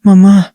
Mamá,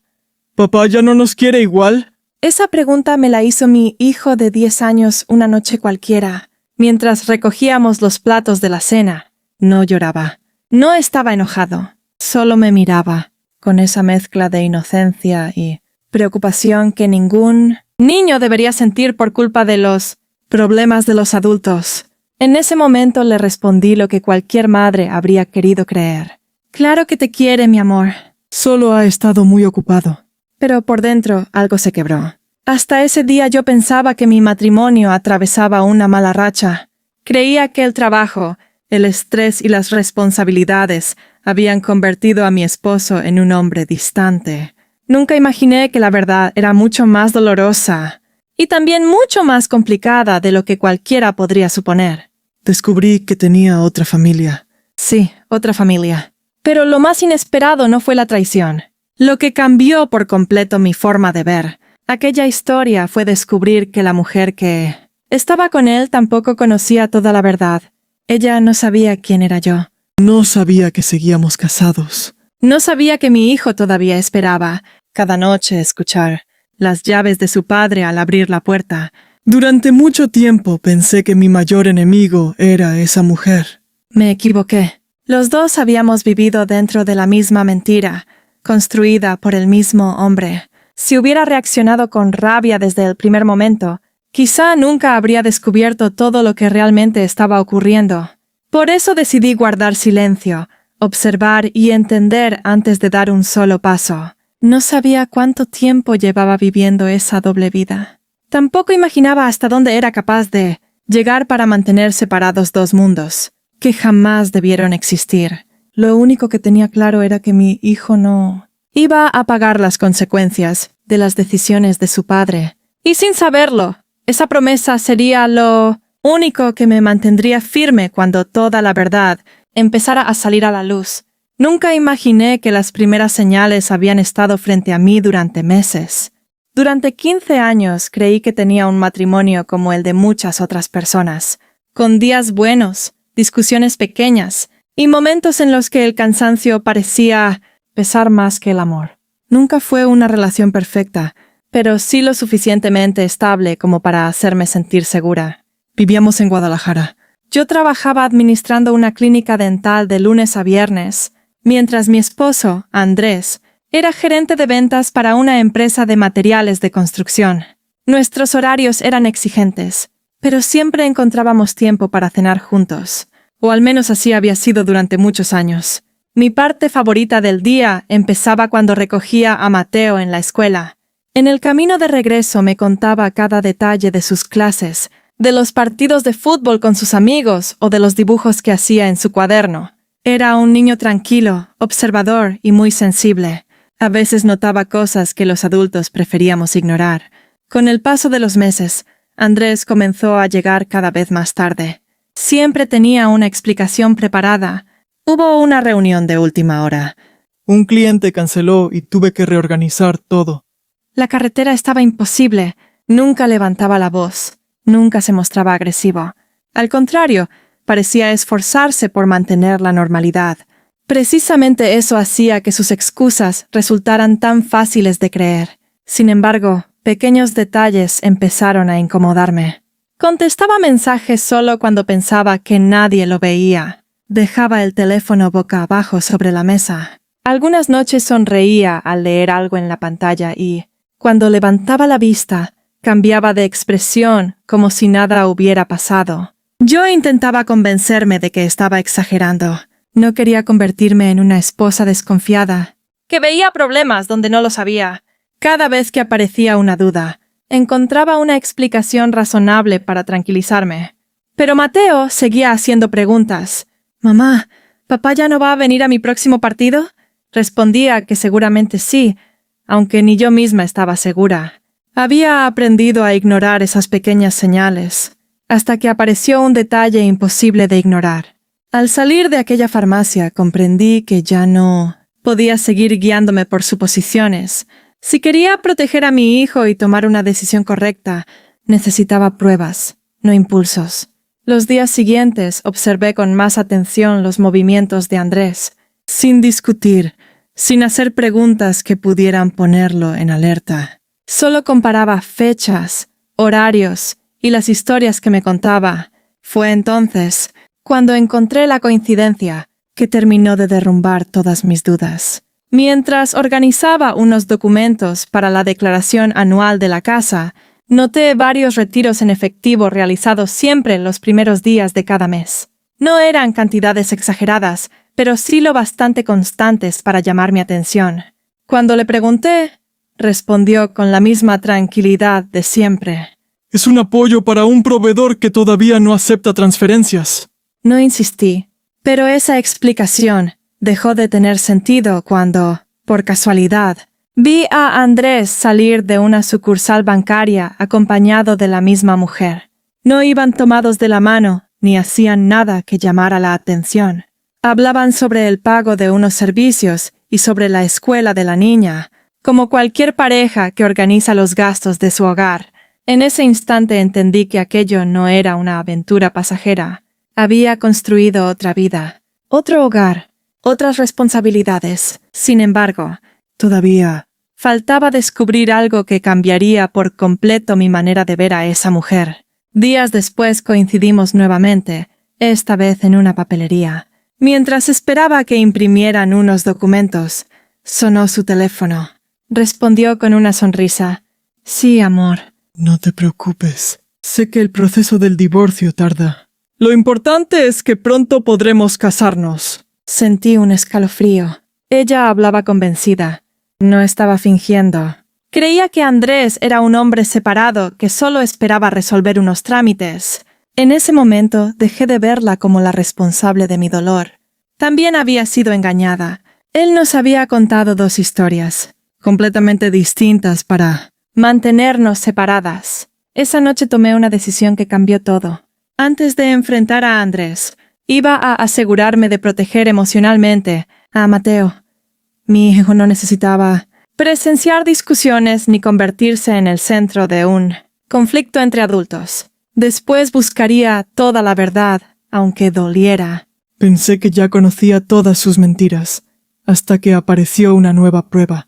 ¿papá ya no nos quiere igual? Esa pregunta me la hizo mi hijo de 10 años una noche cualquiera, mientras recogíamos los platos de la cena. No lloraba. No estaba enojado. Solo me miraba, con esa mezcla de inocencia y preocupación que ningún niño debería sentir por culpa de los problemas de los adultos. En ese momento le respondí lo que cualquier madre habría querido creer. Claro que te quiere, mi amor. Solo ha estado muy ocupado. Pero por dentro algo se quebró. Hasta ese día yo pensaba que mi matrimonio atravesaba una mala racha. Creía que el trabajo, el estrés y las responsabilidades habían convertido a mi esposo en un hombre distante. Nunca imaginé que la verdad era mucho más dolorosa y también mucho más complicada de lo que cualquiera podría suponer. Descubrí que tenía otra familia. Sí, otra familia. Pero lo más inesperado no fue la traición. Lo que cambió por completo mi forma de ver aquella historia fue descubrir que la mujer que estaba con él tampoco conocía toda la verdad. Ella no sabía quién era yo. No sabía que seguíamos casados. No sabía que mi hijo todavía esperaba, cada noche, escuchar las llaves de su padre al abrir la puerta. Durante mucho tiempo pensé que mi mayor enemigo era esa mujer. Me equivoqué. Los dos habíamos vivido dentro de la misma mentira, construida por el mismo hombre. Si hubiera reaccionado con rabia desde el primer momento, quizá nunca habría descubierto todo lo que realmente estaba ocurriendo. Por eso decidí guardar silencio, observar y entender antes de dar un solo paso. No sabía cuánto tiempo llevaba viviendo esa doble vida. Tampoco imaginaba hasta dónde era capaz de llegar para mantener separados dos mundos, que jamás debieron existir. Lo único que tenía claro era que mi hijo no iba a pagar las consecuencias de las decisiones de su padre. Y sin saberlo, esa promesa sería lo único que me mantendría firme cuando toda la verdad empezara a salir a la luz. Nunca imaginé que las primeras señales habían estado frente a mí durante meses. Durante 15 años creí que tenía un matrimonio como el de muchas otras personas, con días buenos, discusiones pequeñas y momentos en los que el cansancio parecía pesar más que el amor. Nunca fue una relación perfecta, pero sí lo suficientemente estable como para hacerme sentir segura. Vivíamos en Guadalajara. Yo trabajaba administrando una clínica dental de lunes a viernes, mientras mi esposo, Andrés, era gerente de ventas para una empresa de materiales de construcción. Nuestros horarios eran exigentes, pero siempre encontrábamos tiempo para cenar juntos, o al menos así había sido durante muchos años. Mi parte favorita del día empezaba cuando recogía a Mateo en la escuela. En el camino de regreso me contaba cada detalle de sus clases, de los partidos de fútbol con sus amigos o de los dibujos que hacía en su cuaderno. Era un niño tranquilo, observador y muy sensible. A veces notaba cosas que los adultos preferíamos ignorar. Con el paso de los meses, Andrés comenzó a llegar cada vez más tarde. Siempre tenía una explicación preparada. Hubo una reunión de última hora. Un cliente canceló y tuve que reorganizar todo. La carretera estaba imposible. Nunca levantaba la voz. Nunca se mostraba agresivo. Al contrario, parecía esforzarse por mantener la normalidad. Precisamente eso hacía que sus excusas resultaran tan fáciles de creer. Sin embargo, pequeños detalles empezaron a incomodarme. Contestaba mensajes solo cuando pensaba que nadie lo veía. Dejaba el teléfono boca abajo sobre la mesa. Algunas noches sonreía al leer algo en la pantalla y, cuando levantaba la vista, cambiaba de expresión como si nada hubiera pasado. Yo intentaba convencerme de que estaba exagerando. No quería convertirme en una esposa desconfiada, que veía problemas donde no los había. Cada vez que aparecía una duda, encontraba una explicación razonable para tranquilizarme. Pero Mateo seguía haciendo preguntas. «Mamá, ¿papá ya no va a venir a mi próximo partido?» Respondía que seguramente sí, aunque ni yo misma estaba segura. Había aprendido a ignorar esas pequeñas señales, hasta que apareció un detalle imposible de ignorar. Al salir de aquella farmacia comprendí que ya no podía seguir guiándome por suposiciones. Si quería proteger a mi hijo y tomar una decisión correcta, necesitaba pruebas, no impulsos. Los días siguientes observé con más atención los movimientos de Andrés. Sin discutir, sin hacer preguntas que pudieran ponerlo en alerta. Solo comparaba fechas, horarios y las historias que me contaba. Fue entonces cuando encontré la coincidencia que terminó de derrumbar todas mis dudas. Mientras organizaba unos documentos para la declaración anual de la casa, noté varios retiros en efectivo realizados siempre los primeros días de cada mes. No eran cantidades exageradas, pero sí lo bastante constantes para llamar mi atención. Cuando le pregunté, respondió con la misma tranquilidad de siempre. Es un apoyo para un proveedor que todavía no acepta transferencias. No insistí, pero esa explicación dejó de tener sentido cuando, por casualidad, vi a Andrés salir de una sucursal bancaria acompañado de la misma mujer. No iban tomados de la mano ni hacían nada que llamara la atención. Hablaban sobre el pago de unos servicios y sobre la escuela de la niña, como cualquier pareja que organiza los gastos de su hogar. En ese instante entendí que aquello no era una aventura pasajera. Había construido otra vida, otro hogar, otras responsabilidades. Sin embargo, todavía faltaba descubrir algo que cambiaría por completo mi manera de ver a esa mujer. Días después coincidimos nuevamente, esta vez en una papelería. Mientras esperaba que imprimieran unos documentos, sonó su teléfono. Respondió con una sonrisa. Sí, amor. No te preocupes. Sé que el proceso del divorcio tarda. Lo importante es que pronto podremos casarnos. Sentí un escalofrío. Ella hablaba convencida. No estaba fingiendo. Creía que Andrés era un hombre separado que solo esperaba resolver unos trámites. En ese momento dejé de verla como la responsable de mi dolor. También había sido engañada. Él nos había contado dos historias, completamente distintas para mantenernos separadas. Esa noche tomé una decisión que cambió todo. Antes de enfrentar a Andrés, iba a asegurarme de proteger emocionalmente a Mateo. Mi hijo no necesitaba presenciar discusiones ni convertirse en el centro de un conflicto entre adultos. Después buscaría toda la verdad, aunque doliera. Pensé que ya conocía todas sus mentiras, hasta que apareció una nueva prueba.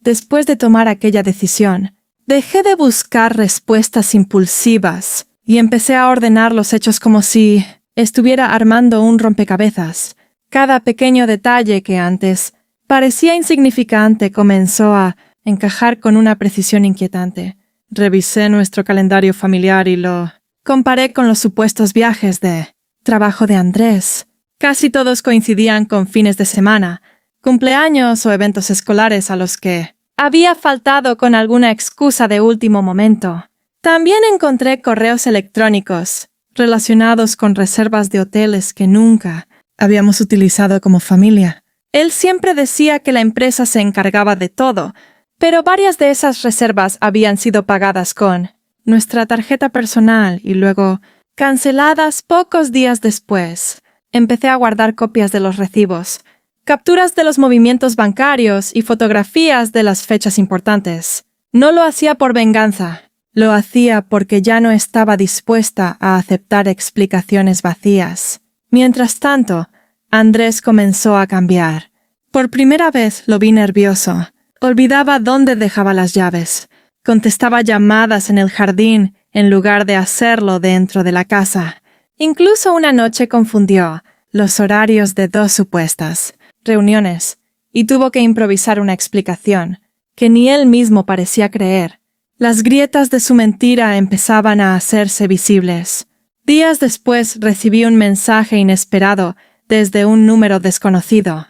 Después de tomar aquella decisión, dejé de buscar respuestas impulsivas y empecé a ordenar los hechos como si estuviera armando un rompecabezas. Cada pequeño detalle que antes parecía insignificante comenzó a encajar con una precisión inquietante. Revisé nuestro calendario familiar y lo comparé con los supuestos viajes de trabajo de Andrés. Casi todos coincidían con fines de semana, cumpleaños o eventos escolares a los que había faltado con alguna excusa de último momento. También encontré correos electrónicos relacionados con reservas de hoteles que nunca habíamos utilizado como familia. Él siempre decía que la empresa se encargaba de todo, pero varias de esas reservas habían sido pagadas con nuestra tarjeta personal y luego canceladas pocos días después. Empecé a guardar copias de los recibos, capturas de los movimientos bancarios y fotografías de las fechas importantes. No lo hacía por venganza, lo hacía porque ya no estaba dispuesta a aceptar explicaciones vacías. Mientras tanto, Andrés comenzó a cambiar. Por primera vez lo vi nervioso. Olvidaba dónde dejaba las llaves. Contestaba llamadas en el jardín en lugar de hacerlo dentro de la casa. Incluso una noche confundió los horarios de dos supuestas reuniones y tuvo que improvisar una explicación que ni él mismo parecía creer. Las grietas de su mentira empezaban a hacerse visibles. Días después recibí un mensaje inesperado desde un número desconocido.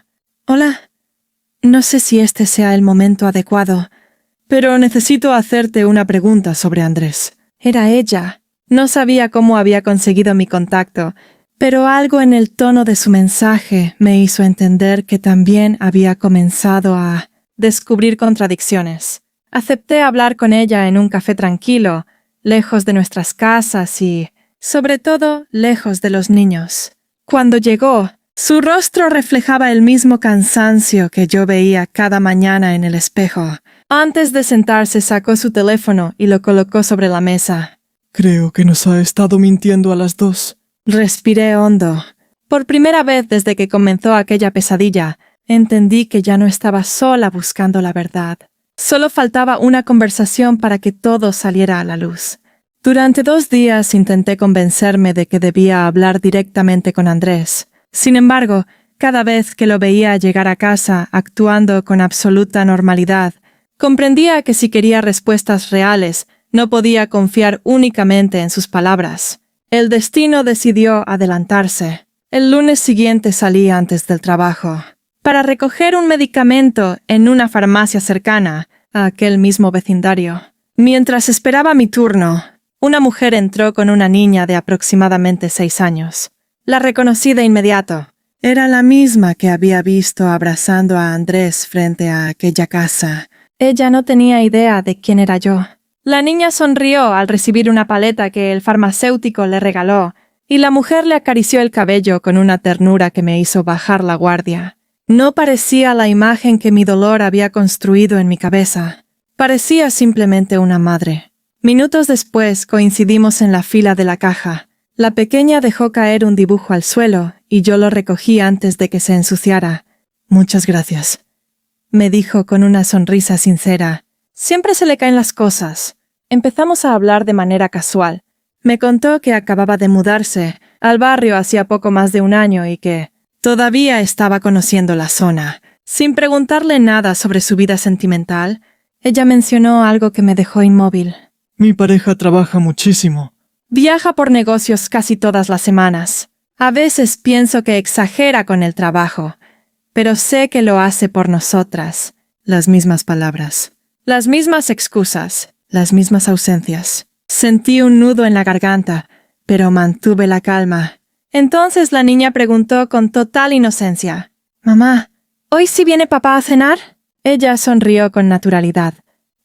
Hola, no sé si este sea el momento adecuado, pero necesito hacerte una pregunta sobre Andrés. Era ella. No sabía cómo había conseguido mi contacto, pero algo en el tono de su mensaje me hizo entender que también había comenzado a descubrir contradicciones. Acepté hablar con ella en un café tranquilo, lejos de nuestras casas y, sobre todo, lejos de los niños. Cuando llegó, su rostro reflejaba el mismo cansancio que yo veía cada mañana en el espejo. Antes de sentarse sacó su teléfono y lo colocó sobre la mesa. Creo que nos ha estado mintiendo a las dos. Respiré hondo. Por primera vez desde que comenzó aquella pesadilla, Entendí que ya no estaba sola buscando la verdad. Solo faltaba una conversación para que todo saliera a la luz. Durante 2 días intenté convencerme de que debía hablar directamente con Andrés. Sin embargo, cada vez que lo veía llegar a casa actuando con absoluta normalidad, comprendía que si quería respuestas reales, no podía confiar únicamente en sus palabras. El destino decidió adelantarse. El lunes siguiente salí antes del trabajo para recoger un medicamento en una farmacia cercana a aquel mismo vecindario. Mientras esperaba mi turno, una mujer entró con una niña de aproximadamente 6 años. La reconocí de inmediato. Era la misma que había visto abrazando a Andrés frente a aquella casa. Ella no tenía idea de quién era yo. La niña sonrió al recibir una paleta que el farmacéutico le regaló, y la mujer le acarició el cabello con una ternura que me hizo bajar la guardia. No parecía la imagen que mi dolor había construido en mi cabeza. Parecía simplemente una madre. Minutos después coincidimos en la fila de la caja. La pequeña dejó caer un dibujo al suelo y yo lo recogí antes de que se ensuciara. «Muchas gracias», me dijo con una sonrisa sincera. Siempre se le caen las cosas. Empezamos a hablar de manera casual. Me contó que acababa de mudarse al barrio hacía poco más de 1 año y que todavía estaba conociendo la zona. Sin preguntarle nada sobre su vida sentimental, ella mencionó algo que me dejó inmóvil. Mi pareja trabaja muchísimo. Viaja por negocios casi todas las semanas. A veces pienso que exagera con el trabajo, pero sé que lo hace por nosotras. Las mismas palabras, las mismas excusas, las mismas ausencias. Sentí un nudo en la garganta, pero mantuve la calma. Entonces la niña preguntó con total inocencia: «Mamá, ¿hoy sí viene papá a cenar?» Ella sonrió con naturalidad.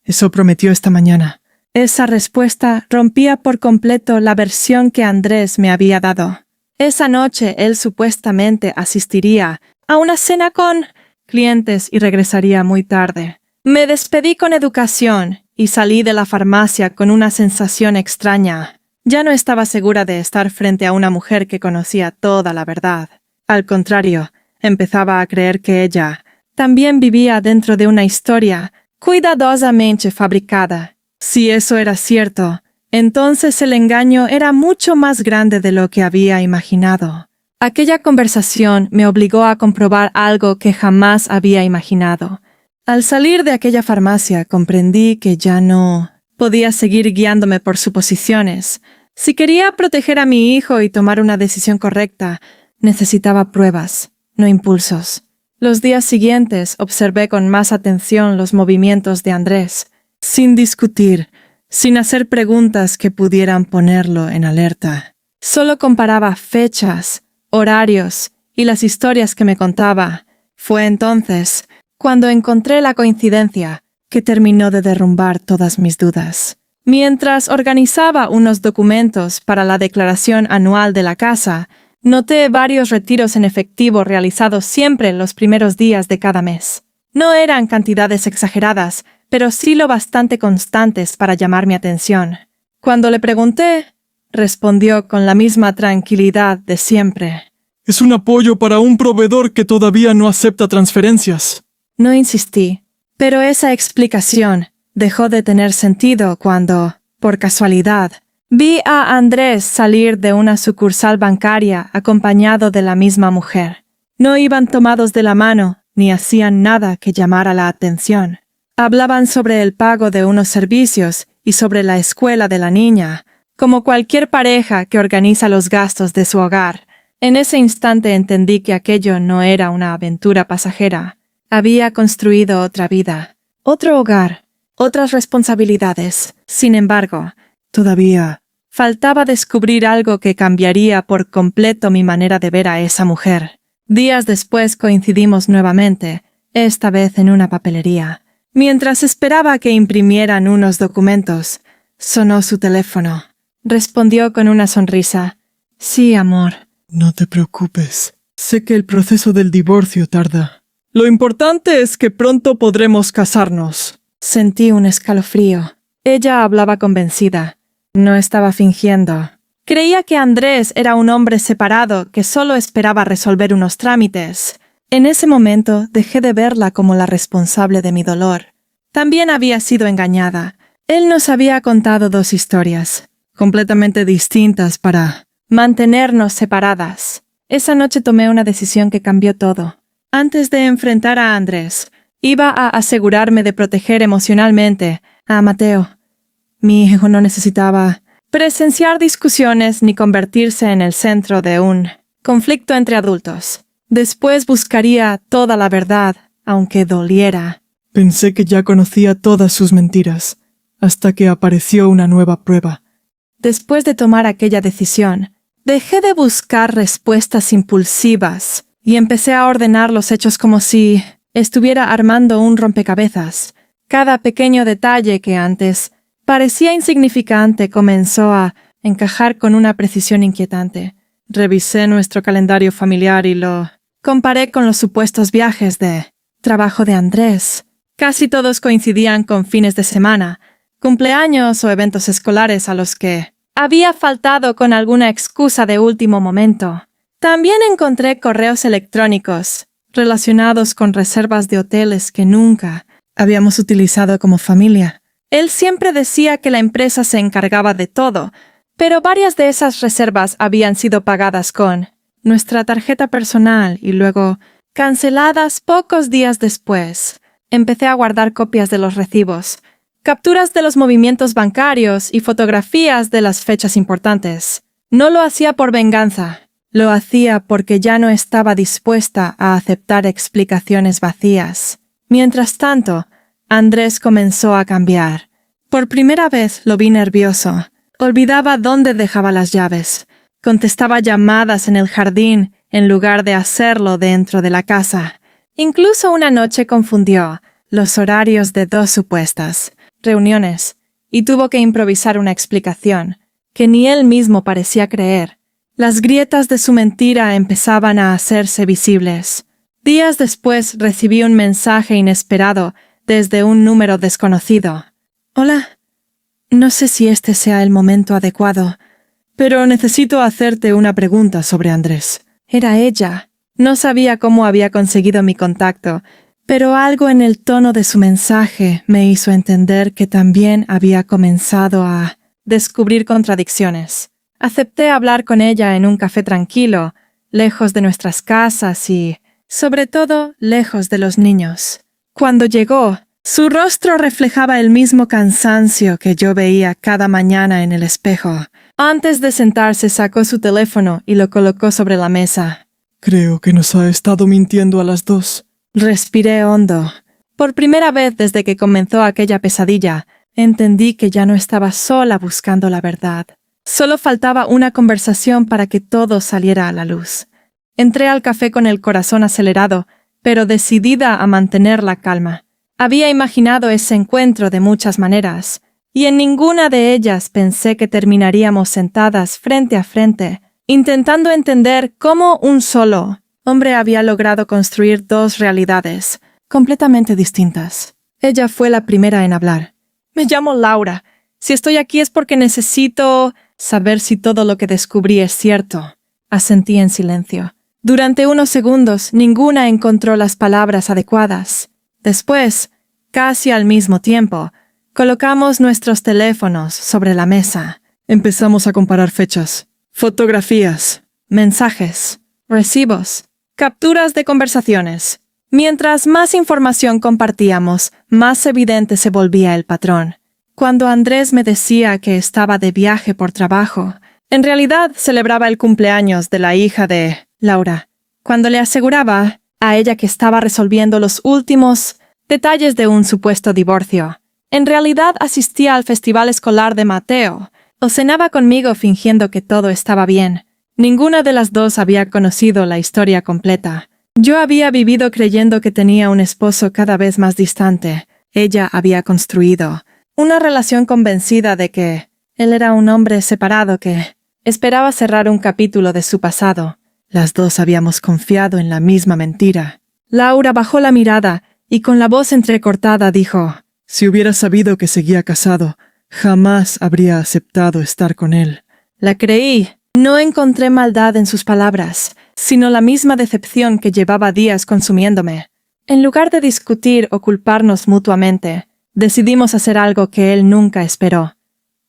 Eso prometió esta mañana. Esa respuesta rompía por completo la versión que Andrés me había dado. Esa noche él supuestamente asistiría a una cena con clientes y regresaría muy tarde. Me despedí con educación y salí de la farmacia con una sensación extraña. Ya no estaba segura de estar frente a una mujer que conocía toda la verdad. Al contrario, empezaba a creer que ella también vivía dentro de una historia cuidadosamente fabricada. Si eso era cierto, entonces el engaño era mucho más grande de lo que había imaginado. Aquella conversación me obligó a comprobar algo que jamás había imaginado. Al salir de aquella farmacia comprendí que ya no podía seguir guiándome por suposiciones. Si quería proteger a mi hijo y tomar una decisión correcta, necesitaba pruebas, no impulsos. Los días siguientes observé con más atención los movimientos de Andrés, sin discutir, sin hacer preguntas que pudieran ponerlo en alerta. Solo comparaba fechas, horarios y las historias que me contaba. Fue entonces cuando encontré la coincidencia que terminó de derrumbar todas mis dudas. Mientras organizaba unos documentos para la declaración anual de la casa, noté varios retiros en efectivo realizados siempre los primeros días de cada mes. No eran cantidades exageradas, pero sí lo bastante constantes para llamar mi atención. Cuando le pregunté, respondió con la misma tranquilidad de siempre. Es un apoyo para un proveedor que todavía no acepta transferencias. No insistí, pero esa explicación dejó de tener sentido cuando, por casualidad, vi a Andrés salir de una sucursal bancaria acompañado de la misma mujer. No iban tomados de la mano ni hacían nada que llamara la atención. Hablaban sobre el pago de unos servicios y sobre la escuela de la niña, como cualquier pareja que organiza los gastos de su hogar. En ese instante entendí que aquello no era una aventura pasajera. Había construido otra vida, otro hogar, otras responsabilidades. Sin embargo, todavía faltaba descubrir algo que cambiaría por completo mi manera de ver a esa mujer. Días después coincidimos nuevamente, esta vez en una papelería. Mientras esperaba que imprimieran unos documentos, sonó su teléfono. Respondió con una sonrisa. «Sí, amor». No te preocupes. Sé que el proceso del divorcio tarda. Lo importante es que pronto podremos casarnos. Sentí un escalofrío. Ella hablaba convencida. No estaba fingiendo. Creía que Andrés era un hombre separado que solo esperaba resolver unos trámites. En ese momento dejé de verla como la responsable de mi dolor. También había sido engañada. Él nos había contado dos historias, completamente distintas para mantenernos separadas. Esa noche tomé una decisión que cambió todo. Antes de enfrentar a Andrés, iba a asegurarme de proteger emocionalmente a Mateo. Mi hijo no necesitaba presenciar discusiones ni convertirse en el centro de un conflicto entre adultos. Después buscaría toda la verdad, aunque doliera. Pensé que ya conocía todas sus mentiras, hasta que apareció una nueva prueba. Después de tomar aquella decisión, dejé de buscar respuestas impulsivas y empecé a ordenar los hechos como si estuviera armando un rompecabezas. Cada pequeño detalle que antes parecía insignificante comenzó a encajar con una precisión inquietante. Revisé nuestro calendario familiar y lo comparé con los supuestos viajes de trabajo de Andrés. Casi todos coincidían con fines de semana, cumpleaños o eventos escolares a los que había faltado con alguna excusa de último momento. También encontré correos electrónicos relacionados con reservas de hoteles que nunca habíamos utilizado como familia. Él siempre decía que la empresa se encargaba de todo, pero varias de esas reservas habían sido pagadas con nuestra tarjeta personal y luego canceladas pocos días después. Empecé a guardar copias de los recibos, capturas de los movimientos bancarios y fotografías de las fechas importantes. No lo hacía por venganza, lo hacía porque ya no estaba dispuesta a aceptar explicaciones vacías. Mientras tanto, Andrés comenzó a cambiar. Por primera vez lo vi nervioso. Olvidaba dónde dejaba las llaves. Contestaba llamadas en el jardín en lugar de hacerlo dentro de la casa. Incluso una noche confundió los horarios de dos supuestas reuniones y tuvo que improvisar una explicación que ni él mismo parecía creer. Las grietas de su mentira empezaban a hacerse visibles. Días después recibí un mensaje inesperado desde un número desconocido. «Hola, no sé si este sea el momento adecuado, pero necesito hacerte una pregunta sobre Andrés». Era ella. No sabía cómo había conseguido mi contacto, pero algo en el tono de su mensaje me hizo entender que también había comenzado a descubrir contradicciones. Acepté hablar con ella en un café tranquilo, lejos de nuestras casas y, sobre todo, lejos de los niños. Cuando llegó, su rostro reflejaba el mismo cansancio que yo veía cada mañana en el espejo. Antes de sentarse sacó su teléfono y lo colocó sobre la mesa. Creo que nos ha estado mintiendo a las dos. Respiré hondo. Por primera vez desde que comenzó aquella pesadilla, entendí que ya no estaba sola buscando la verdad. Solo faltaba una conversación para que todo saliera a la luz. Entré al café con el corazón acelerado, pero decidida a mantener la calma. Había imaginado ese encuentro de muchas maneras, y en ninguna de ellas pensé que terminaríamos sentadas frente a frente, intentando entender cómo un solo hombre había logrado construir dos realidades completamente distintas. Ella fue la primera en hablar. «Me llamo Laura. Si estoy aquí es porque necesito saber si todo lo que descubrí es cierto». Asentí en silencio. Durante unos segundos, ninguna encontró las palabras adecuadas. Después, casi al mismo tiempo, colocamos nuestros teléfonos sobre la mesa. Empezamos a comparar fechas, fotografías, mensajes, recibos, capturas de conversaciones. Mientras más información compartíamos, más evidente se volvía el patrón. Cuando Andrés me decía que estaba de viaje por trabajo, en realidad celebraba el cumpleaños de la hija de Laura. Cuando le aseguraba a ella que estaba resolviendo los últimos detalles de un supuesto divorcio, en realidad asistía al festival escolar de Mateo o cenaba conmigo fingiendo que todo estaba bien. Ninguna de las dos había conocido la historia completa. Yo había vivido creyendo que tenía un esposo cada vez más distante. Ella había construido una relación convencida de que él era un hombre separado que esperaba cerrar un capítulo de su pasado. Las dos habíamos confiado en la misma mentira. Laura bajó la mirada y con la voz entrecortada dijo: «Si hubiera sabido que seguía casado, jamás habría aceptado estar con él». La creí. No encontré maldad en sus palabras. sino la misma decepción que llevaba días consumiéndome. En lugar de discutir o culparnos mutuamente, decidimos hacer algo que él nunca esperó: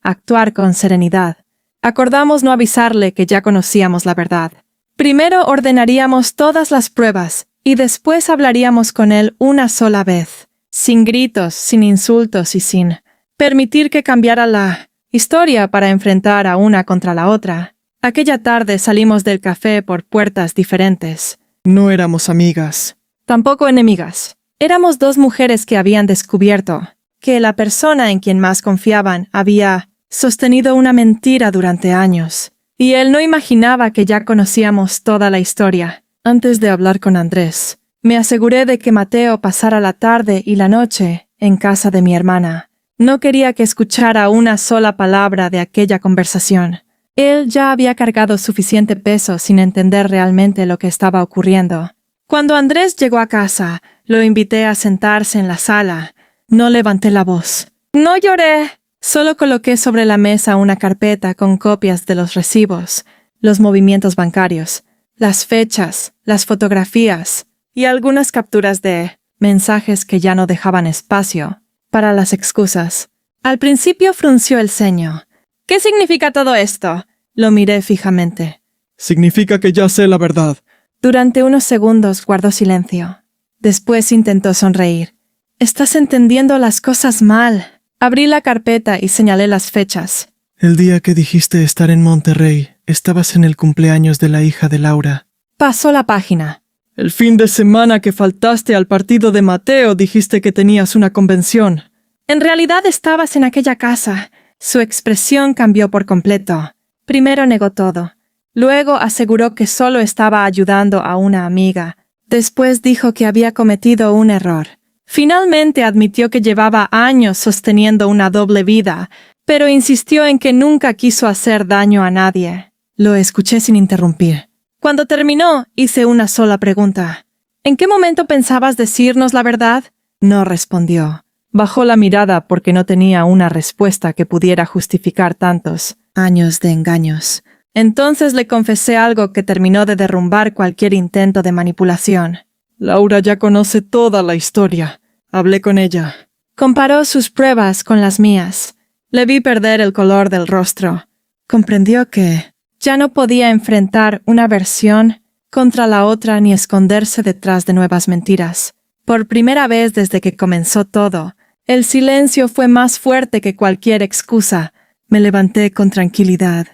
actuar con serenidad. Acordamos no avisarle que ya conocíamos la verdad. Primero ordenaríamos todas las pruebas y después hablaríamos con él una sola vez, sin gritos, sin insultos y sin permitir que cambiara la historia para enfrentar a una contra la otra. Aquella tarde salimos del café por puertas diferentes. No éramos amigas. Tampoco enemigas. Éramos dos mujeres que habían descubierto que la persona en quien más confiaban había sostenido una mentira durante años, y él no imaginaba que ya conocíamos toda la historia. Antes de hablar con Andrés, me aseguré de que Mateo pasara la tarde y la noche en casa de mi hermana. No quería que escuchara una sola palabra de aquella conversación. Él ya había cargado suficiente peso sin entender realmente lo que estaba ocurriendo. Cuando Andrés llegó a casa, lo invité a sentarse en la sala. No levanté la voz. No lloré. Solo coloqué sobre la mesa una carpeta con copias de los recibos, los movimientos bancarios, las fechas, las fotografías y algunas capturas de mensajes que ya no dejaban espacio para las excusas. Al principio frunció el ceño. ¿Qué significa todo esto? Lo miré fijamente. Significa que ya sé la verdad. Durante unos segundos guardó silencio. Después intentó sonreír. Estás entendiendo las cosas mal. Abrí la carpeta y señalé las fechas. El día que dijiste estar en Monterrey, estabas en el cumpleaños de la hija de Laura. Pasó la página. El fin de semana que faltaste al partido de Mateo, dijiste que tenías una convención. En realidad estabas en aquella casa. Su expresión cambió por completo. Primero negó todo. Luego aseguró que solo estaba ayudando a una amiga. Después dijo que había cometido un error. Finalmente admitió que llevaba años sosteniendo una doble vida, pero insistió en que nunca quiso hacer daño a nadie. Lo escuché sin interrumpir. Cuando terminó, hice una sola pregunta. ¿En qué momento pensabas decirnos la verdad? No respondió. Bajó la mirada porque no tenía una respuesta que pudiera justificar tantos años de engaños. Entonces le confesé algo que terminó de derrumbar cualquier intento de manipulación. Laura ya conoce toda la historia. Hablé con ella. Comparó sus pruebas con las mías. Le vi perder el color del rostro. Comprendió que ya no podía enfrentar una versión contra la otra ni esconderse detrás de nuevas mentiras. Por primera vez desde que comenzó todo, el silencio fue más fuerte que cualquier excusa. Me levanté con tranquilidad.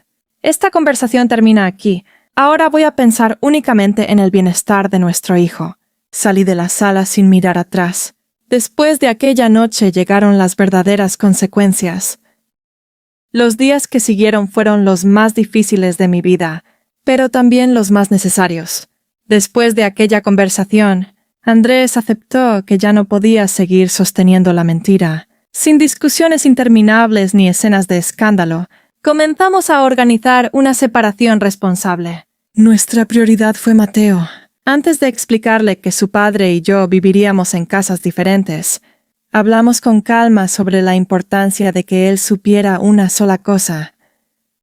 Esta conversación termina aquí. Ahora voy a pensar únicamente en el bienestar de nuestro hijo. Salí de la sala sin mirar atrás. Después de aquella noche llegaron las verdaderas consecuencias. Los días que siguieron fueron los más difíciles de mi vida, pero también los más necesarios. Después de aquella conversación, Andrés aceptó que ya no podía seguir sosteniendo la mentira. Sin discusiones interminables ni escenas de escándalo, comenzamos a organizar una separación responsable. Nuestra prioridad fue Mateo. Antes de explicarle que su padre y yo viviríamos en casas diferentes, hablamos con calma sobre la importancia de que él supiera una sola cosa.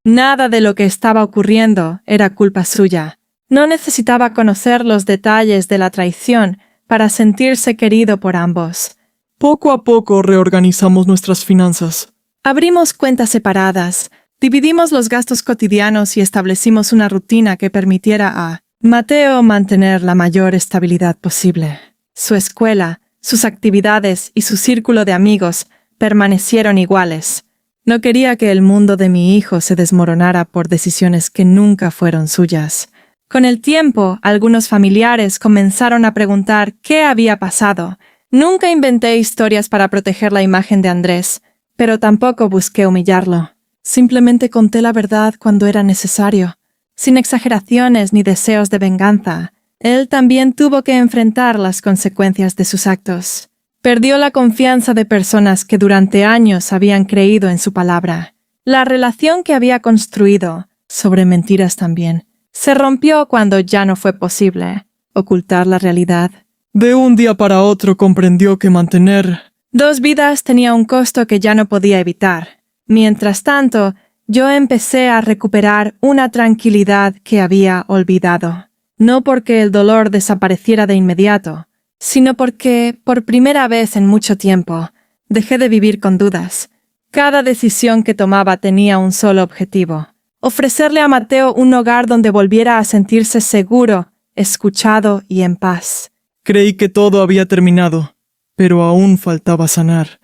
Nada de lo que estaba ocurriendo era culpa suya. No necesitaba conocer los detalles de la traición para sentirse querido por ambos. Poco a poco reorganizamos nuestras finanzas. Abrimos cuentas separadas, dividimos los gastos cotidianos y establecimos una rutina que permitiera a Mateo mantener la mayor estabilidad posible. Su escuela, sus actividades y su círculo de amigos permanecieron iguales. No quería que el mundo de mi hijo se desmoronara por decisiones que nunca fueron suyas. Con el tiempo, algunos familiares comenzaron a preguntar qué había pasado. Nunca inventé historias para proteger la imagen de Andrés, pero tampoco busqué humillarlo. Simplemente conté la verdad cuando era necesario, sin exageraciones ni deseos de venganza. Él también tuvo que enfrentar las consecuencias de sus actos. Perdió la confianza de personas que durante años habían creído en su palabra. La relación que había construido, sobre mentiras también, se rompió cuando ya no fue posible ocultar la realidad. De un día para otro comprendió que mantener dos vidas tenía un costo que ya no podía evitar. Mientras tanto, yo empecé a recuperar una tranquilidad que había olvidado. no porque el dolor desapareciera de inmediato, sino porque, por primera vez en mucho tiempo, dejé de vivir con dudas. Cada decisión que tomaba tenía un solo objetivo: ofrecerle a Mateo un hogar donde volviera a sentirse seguro, escuchado y en paz. Creí que todo había terminado, pero aún faltaba sanar.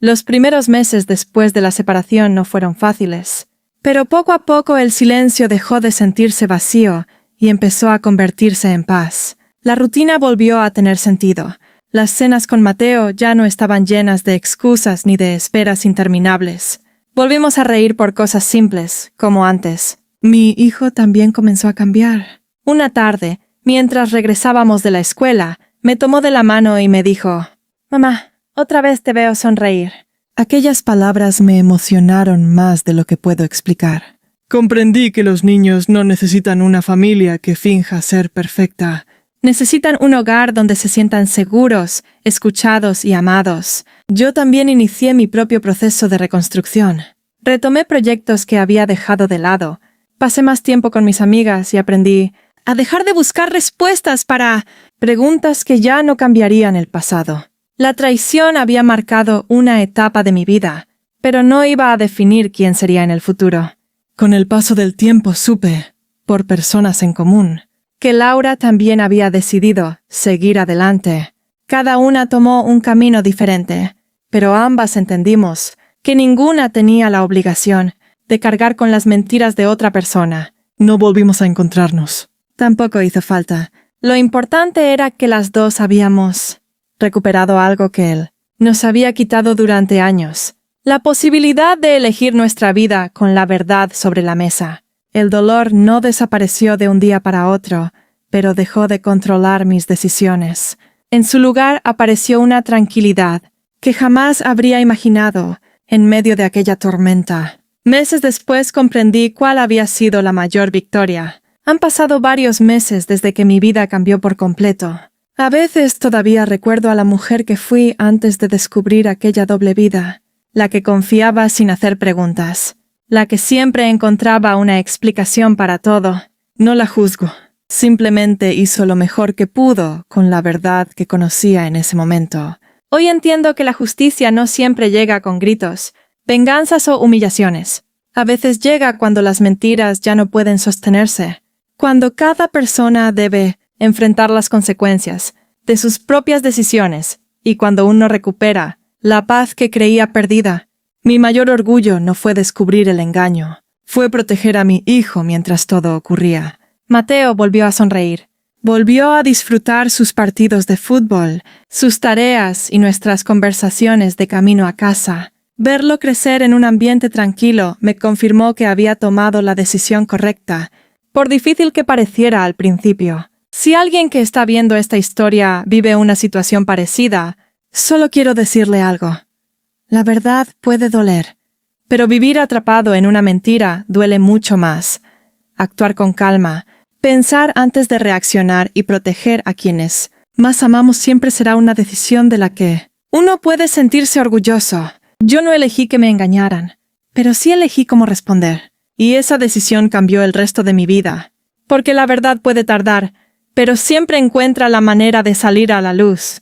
Los primeros meses después de la separación no fueron fáciles, pero poco a poco el silencio dejó de sentirse vacío y empezó a convertirse en paz. La rutina volvió a tener sentido. Las cenas con Mateo ya no estaban llenas de excusas ni de esperas interminables. Volvimos a reír por cosas simples, como antes. Mi hijo también comenzó a cambiar. Una tarde, mientras regresábamos de la escuela, me tomó de la mano y me dijo: «Mamá, otra vez te veo sonreír». Aquellas palabras me emocionaron más de lo que puedo explicar. Comprendí que los niños no necesitan una familia que finja ser perfecta. Necesitan un hogar donde se sientan seguros, escuchados y amados. Yo también inicié mi propio proceso de reconstrucción. Retomé proyectos que había dejado de lado. Pasé más tiempo con mis amigas y aprendí a dejar de buscar respuestas para preguntas que ya no cambiarían el pasado. La traición había marcado una etapa de mi vida, pero no iba a definir quién sería en el futuro. Con el paso del tiempo supe, por personas en común, que Laura también había decidido seguir adelante. Cada una tomó un camino diferente, pero ambas entendimos que ninguna tenía la obligación de cargar con las mentiras de otra persona. No volvimos a encontrarnos. Tampoco hizo falta. Lo importante era que las dos habíamos recuperado algo que él nos había quitado durante años. La posibilidad de elegir nuestra vida con la verdad sobre la mesa. El dolor no desapareció de un día para otro, pero dejó de controlar mis decisiones. En su lugar apareció una tranquilidad que jamás habría imaginado en medio de aquella tormenta. Meses después comprendí cuál había sido la mayor victoria. Han pasado varios meses desde que mi vida cambió por completo. A veces todavía recuerdo a la mujer que fui antes de descubrir aquella doble vida, la que confiaba sin hacer preguntas, la que siempre encontraba una explicación para todo. No la juzgo. Simplemente hizo lo mejor que pudo con la verdad que conocía en ese momento. Hoy entiendo que la justicia no siempre llega con gritos, venganzas o humillaciones. A veces llega cuando las mentiras ya no pueden sostenerse, cuando cada persona debe enfrentar las consecuencias de sus propias decisiones y cuando uno recupera la paz que creía perdida. Mi mayor orgullo no fue descubrir el engaño, fue proteger a mi hijo mientras todo ocurría. Mateo volvió a sonreír. Volvió a disfrutar sus partidos de fútbol, sus tareas y nuestras conversaciones de camino a casa. Verlo crecer en un ambiente tranquilo me confirmó que había tomado la decisión correcta, por difícil que pareciera al principio. Si alguien que está viendo esta historia vive una situación parecida, solo quiero decirle algo. La verdad puede doler, pero vivir atrapado en una mentira duele mucho más. Actuar con calma, pensar antes de reaccionar y proteger a quienes más amamos siempre será una decisión de la que uno puede sentirse orgulloso. Yo no elegí que me engañaran, pero sí elegí cómo responder. Y esa decisión cambió el resto de mi vida. Porque la verdad puede tardar, pero siempre encuentra la manera de salir a la luz.